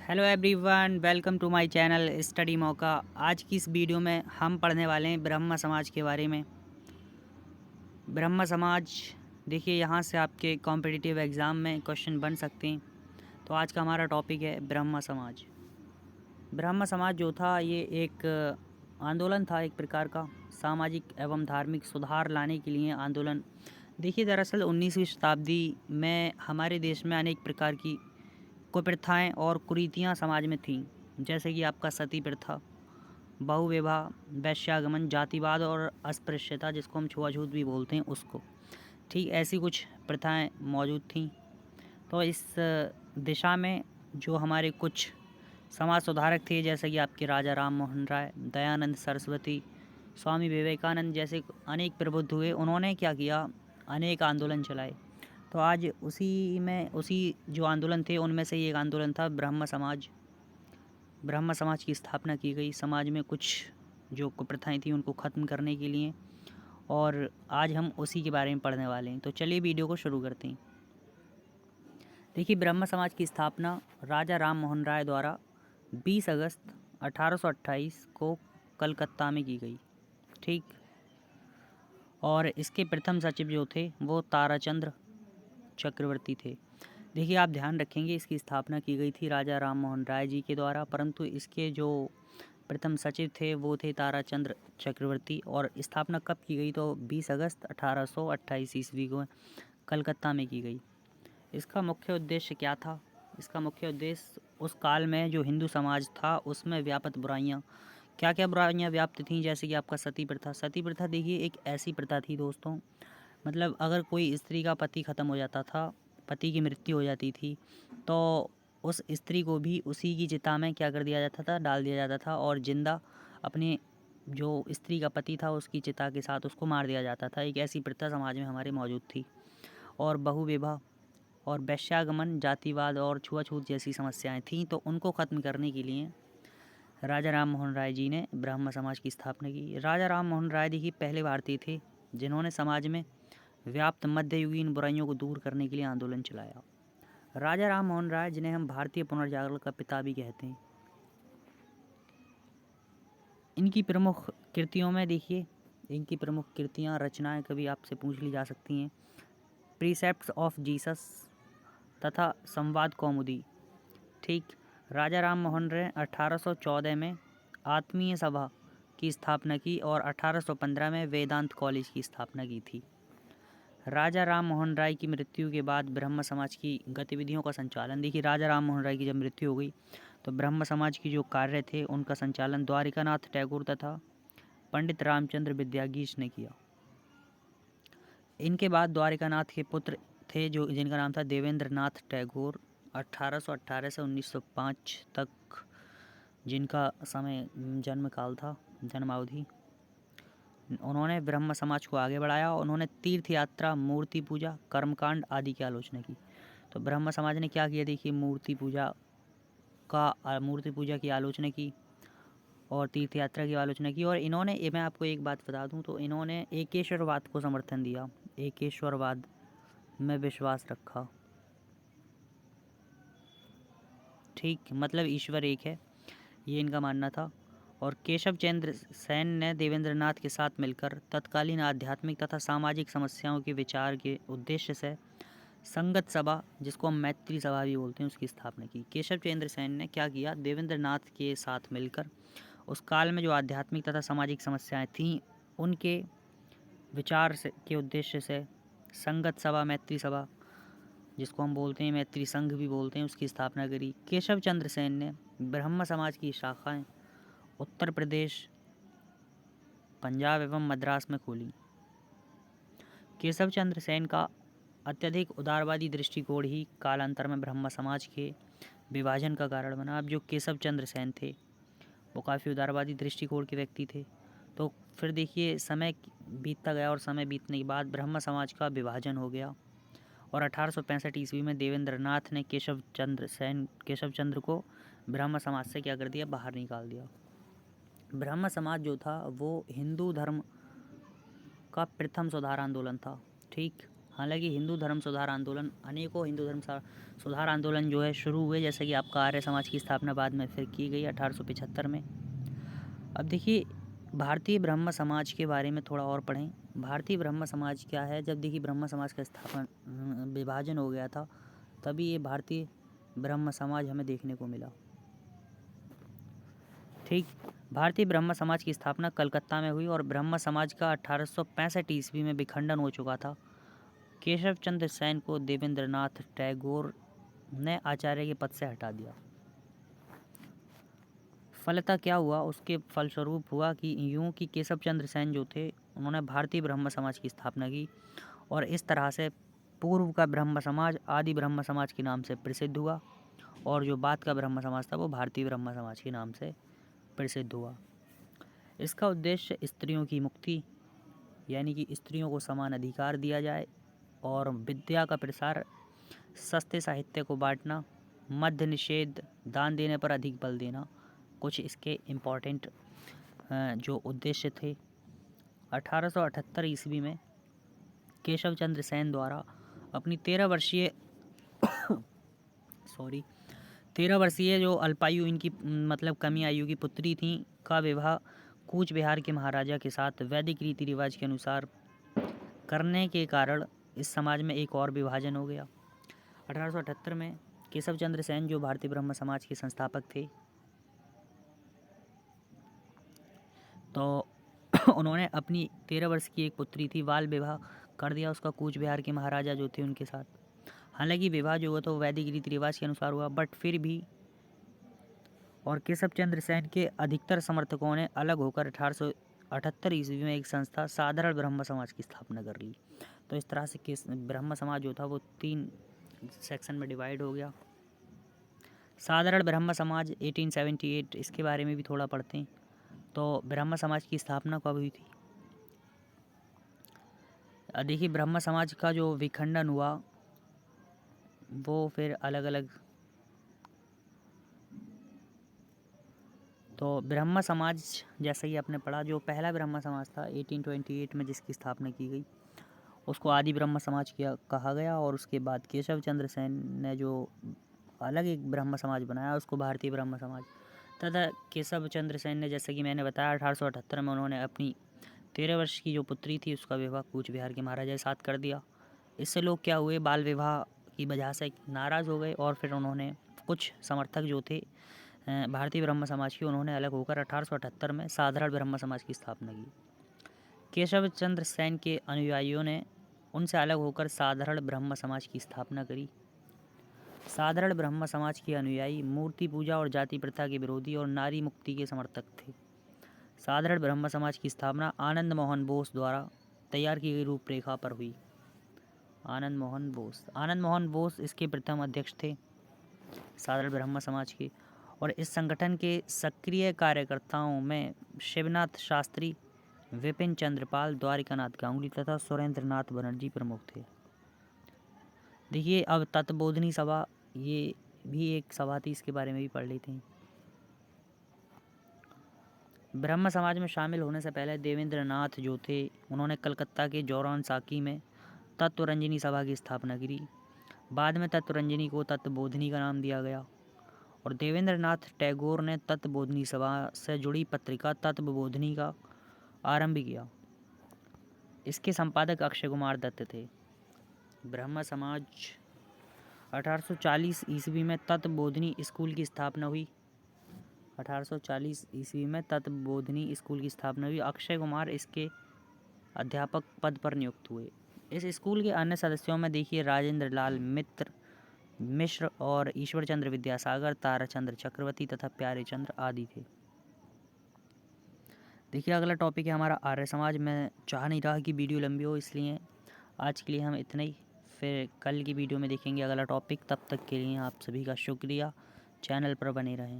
Hello everyone, welcome to my channel study Mauka. आज की इस वीडियो में हम पढ़ने वाले हैं ब्रह्म समाज के बारे में। ब्रह्म समाज देखिए, यहाँ से आपके कॉम्पिटिटिव एग्ज़ाम में क्वेश्चन बन सकते हैं। तो आज का हमारा टॉपिक है ब्रह्म समाज। ब्रह्म समाज जो था ये एक आंदोलन था, एक प्रकार का सामाजिक एवं धार्मिक सुधार लाने के लिए आंदोलन। देखिए, दरअसल 19वीं शताब्दी में हमारे देश में अनेक प्रकार की कुप्रथाएं और कुरीतियां समाज में थीं, जैसे कि आपका सती प्रथा, बहुविवाह, वैश्यागमन, जातिवाद और अस्पृश्यता, जिसको हम छुआछूत भी बोलते हैं उसको। ठीक ऐसी कुछ प्रथाएं मौजूद थीं। तो इस दिशा में जो हमारे कुछ समाज सुधारक थे, जैसे कि आपके राजा राम मोहन राय, दयानंद सरस्वती, स्वामी विवेकानंद जैसे अनेक प्रबुद्ध हुए। उन्होंने क्या किया, अनेक आंदोलन चलाए। तो आज उसी जो आंदोलन थे उनमें से एक आंदोलन था ब्रह्म समाज। ब्रह्म समाज की स्थापना की गई समाज में कुछ जो कुप्रथाएं थी उनको ख़त्म करने के लिए, और आज हम उसी के बारे में पढ़ने वाले हैं। तो चलिए वीडियो को शुरू करते हैं। देखिए, ब्रह्म समाज की स्थापना राजा राम मोहन राय द्वारा 20 अगस्त 1828 को कलकत्ता में की गई। ठीक। और इसके प्रथम सचिव जो थे वो ताराचंद्र चक्रवर्ती थे। देखिए, आप ध्यान रखेंगे, इसकी स्थापना की गई थी राजा राम मोहन राय जी के द्वारा, परंतु इसके जो प्रथम सचिव थे वो थे ताराचंद्र चक्रवर्ती। और स्थापना कब की गई, तो 20 अगस्त 1828 ईस्वी को कलकत्ता में की गई। इसका मुख्य उद्देश्य क्या था? इसका मुख्य उद्देश्य उस काल में जो हिंदू समाज था उसमें व्याप्त बुराइयाँ, क्या क्या बुराइयाँ व्याप्त थीं, जैसे कि आपका सती प्रथा। सती प्रथा देखिए एक ऐसी प्रथा थी दोस्तों, मतलब अगर कोई स्त्री का पति ख़त्म हो जाता था, पति की मृत्यु हो जाती थी, तो उस स्त्री को भी उसी की चिता में क्या कर दिया जाता था, डाल दिया जाता था, और जिंदा अपने जो स्त्री का पति था उसकी चिता के साथ उसको मार दिया जाता था। एक ऐसी प्रथा समाज में हमारे मौजूद थी। और बहुविवाह और वैश्यागमन, जातिवाद और छुआछूत जैसी समस्याएं थीं, तो उनको ख़त्म करने के लिए राजा राम मोहन राय जी ने ब्रह्म समाज की स्थापना की। राजा राम मोहन राय देखिए पहले भारतीय थे जिन्होंने समाज में व्याप्त मध्ययुगीन बुराइयों को दूर करने के लिए आंदोलन चलाया। राजा राम मोहन राय, जिन्हें हम भारतीय पुनर्जागरण का पिता भी कहते हैं, इनकी प्रमुख कृतियों में देखिए, इनकी प्रमुख कृतियाँ, रचनाएं कभी आपसे पूछ ली जा सकती हैं। प्रीसेप्ट्स ऑफ जीसस तथा संवाद कौमुदी। ठीक। राजा राम मोहन राय 1814 में आत्मीय सभा की स्थापना की और 1815 में वेदांत कॉलेज की स्थापना की थी। राजा राम मोहन राय की मृत्यु के बाद ब्रह्म समाज की गतिविधियों का संचालन, देखिए राजा राम मोहन राय की जब मृत्यु हो गई तो ब्रह्म समाज की जो कार्य थे उनका संचालन द्वारिकानाथ टैगोर तथा पंडित रामचंद्र विद्यागीश ने किया। इनके बाद द्वारिकानाथ के पुत्र थे जो जिनका नाम था देवेंद्र नाथ टैगोर। 1818 से 1905 तक जिनका समय जन्म काल था, जन्मावधि, उन्होंने ब्रह्म समाज को आगे बढ़ाया। उन्होंने तीर्थ यात्रा, मूर्ति पूजा, कर्मकांड आदि की आलोचना की। तो ब्रह्म समाज ने क्या किया, देखिए मूर्ति पूजा की आलोचना की और तीर्थ यात्रा की आलोचना की। और इन्होंने, मैं आपको एक बात बता दूं, तो इन्होंने एकेश्वरवाद को समर्थन दिया, एकेश्वरवाद में विश्वास रखा। ठीक, मतलब ईश्वर एक है, ये इनका मानना था। और केशव चंद्र सेन ने देवेंद्रनाथ के साथ मिलकर तत्कालीन आध्यात्मिक तथा सामाजिक समस्याओं के विचार के उद्देश्य से संगत सभा, जिसको हम मैत्री सभा भी बोलते हैं, उसकी स्थापना की। केशव चंद्र सेन ने क्या किया, देवेंद्रनाथ के साथ मिलकर उस काल में जो आध्यात्मिक तथा सामाजिक समस्याएं थीं उनके विचार से के उद्देश्य से संगत सभा, मैत्री सभा, जिसको हम बोलते हैं मैत्री संघ भी बोलते हैं, उसकी स्थापना करी। केशव चंद्र सेन ने ब्रह्म समाज की शाखाएं उत्तर प्रदेश, पंजाब एवं मद्रास में खोली। केशव चंद्र सेन का अत्यधिक उदारवादी दृष्टिकोण ही कालांतर में ब्रह्म समाज के विभाजन का कारण बना। अब जो केशव चंद्र सेन थे वो काफ़ी उदारवादी दृष्टिकोण के व्यक्ति थे। तो फिर देखिए समय बीतता गया और समय बीतने के बाद ब्रह्म समाज का विभाजन हो गया और 1865 ईस्वी में देवेंद्रनाथ ने केशव चंद्र को ब्रह्म समाज से क्या कर दिया, बाहर निकाल दिया। ब्रह्म समाज जो था वो हिंदू धर्म का प्रथम सुधार आंदोलन था। ठीक, हालांकि हिंदू धर्म सुधार आंदोलन, अनेकों हिंदू धर्म सुधार आंदोलन जो है शुरू हुए, जैसे कि आपका आर्य समाज की स्थापना बाद में फिर की गई 1875 में। अब देखिए भारतीय ब्रह्म समाज के बारे में थोड़ा और पढ़ें। भारतीय ब्रह्म समाज क्या है? जब देखिए ब्रह्म समाज का स्थापन विभाजन हो गया था, तभी ये भारतीय ब्रह्म समाज हमें देखने को मिला। ठीक, भारतीय ब्रह्म समाज की स्थापना कलकत्ता में हुई और ब्रह्म समाज का 1865 ईस्वी में विखंडन हो चुका था। केशव चंद्र सेन को देवेंद्रनाथ टैगोर ने आचार्य के पद से हटा दिया। फलतः क्या हुआ? उसके फलस्वरूप हुआ कि यूं कि केशव चंद्र सेन जो थे, उन्होंने भारतीय ब्रह्म समाज की स्थापना की और इस तरह से पूर्व का ब्रह्म समाज आदि ब्रह्म समाज के नाम से प्रसिद्ध हुआ और जो बाद का ब्रह्म समाज था वो भारतीय ब्रह्म समाज के नाम से प्रसिद्ध हुआ। इसका उद्देश्य स्त्रियों की मुक्ति, यानी कि स्त्रियों को समान अधिकार दिया जाए, और विद्या का प्रसार, सस्ते साहित्य को बांटना, मद्य निषेध, दान देने पर अधिक बल देना, कुछ इसके इम्पोर्टेंट जो उद्देश्य थे। 1878 ईस्वी में केशव चंद्र सेन द्वारा अपनी 13 वर्षीय जो अल्पायु, इनकी मतलब कमी आयु की पुत्री थी, का विवाह कूच बिहार के महाराजा के साथ वैदिक रीति रिवाज के अनुसार करने के कारण इस समाज में एक और विभाजन हो गया। 1878 में केशव चंद्र सेन जो भारतीय ब्रह्म समाज के संस्थापक थे, तो उन्होंने अपनी 13 वर्ष की एक पुत्री थी, बाल विवाह कर दिया उसका कूच बिहार के महाराजा जो थे उनके साथ। हालांकि विवाह जो हुआ तो वैदिक रीति रिवाज के अनुसार हुआ, बट फिर भी और केशव चंद्र सेन के अधिकतर समर्थकों ने अलग होकर 1878 ईस्वी में एक संस्था साधारण ब्रह्म समाज की स्थापना कर ली। तो इस तरह से ब्रह्म समाज जो था वो 3 सेक्शन में डिवाइड हो गया। साधारण ब्रह्म समाज 1878, इसके बारे में भी थोड़ा पढ़ते हैं। तो ब्रह्म समाज की स्थापना कब हुई थी? देखिए ब्रह्म समाज का जो विखंडन हुआ वो फिर अलग अलग, तो ब्रह्म समाज जैसा ही आपने पढ़ा, जो पहला ब्रह्म समाज था 1828 में जिसकी स्थापना की गई, उसको आदि ब्रह्म समाज कहा गया। और उसके बाद केशव चंद्र सेन ने जो अलग एक ब्रह्म समाज बनाया उसको भारतीय ब्रह्म समाज, तथा केशव चंद्र सेन ने, जैसे कि मैंने बताया, 1878 में उन्होंने अपनी 13 वर्ष की जो पुत्री थी उसका विवाह कूच बिहार के महाराजा के साथ कर दिया। इससे लोग क्या हुए, बाल विवाह की वजह से नाराज़ हो गए और फिर उन्होंने, कुछ समर्थक जो थे भारतीय ब्रह्म समाज की, उन्होंने अलग होकर 1878 में साधारण ब्रह्म समाज की स्थापना की। केशव चंद्र सेन के अनुयायियों ने उनसे अलग होकर साधारण ब्रह्म समाज की स्थापना करी। साधारण ब्रह्म समाज के अनुयायी मूर्ति पूजा और जाति प्रथा के विरोधी और नारी मुक्ति के समर्थक थे। साधारण ब्रह्म समाज की स्थापना आनंद मोहन बोस द्वारा तैयार की गई रूपरेखा पर हुई। आनंद मोहन बोस इसके प्रथम अध्यक्ष थे साधारण ब्रह्म समाज के, और इस संगठन के सक्रिय कार्यकर्ताओं में शिवनाथ शास्त्री, विपिन चंद्रपाल, द्वारिकानाथ गांगुली तथा सुरेंद्र नाथ बनर्जी प्रमुख थे। देखिए अब तत्वबोधिनी सभा, ये भी एक सभा थी, इसके बारे में भी पढ़ लेते हैं। ब्रह्म समाज में शामिल होने से पहले देवेंद्रनाथ जो थे, उन्होंने कलकत्ता के जौरान साकी में तत्वरंजनी सभा की स्थापना की। बाद में तत्वरंजनी को तत्वबोधिनी का नाम दिया गया और देवेंद्रनाथ टैगोर ने तत्वबोधिनी सभा से जुड़ी पत्रिका तत्वबोधिनी का आरंभ किया। इसके संपादक अक्षय कुमार दत्त थे। ब्रह्म समाज 1840 ईस्वी में तत्वबोधिनी स्कूल की स्थापना हुई। 1840 ईस्वी में तत्वबोधिनी स्कूल की स्थापना हुई। अक्षय कुमार इसके अध्यापक पद पर नियुक्त हुए। इस स्कूल के अन्य सदस्यों में देखिए राजेंद्र लाल मिश्र और ईश्वर चंद्र विद्यासागर, ताराचंद्र चक्रवर्ती तथा प्यारे चंद्र आदि थे। देखिए अगला टॉपिक है हमारा आर्य समाज। मैं चाह नहीं रहा कि वीडियो लंबी हो, इसलिए आज के लिए हम इतना ही, फिर कल की वीडियो में देखेंगे अगला टॉपिक। तब तक के लिए आप सभी का शुक्रिया। चैनल पर बने रहें।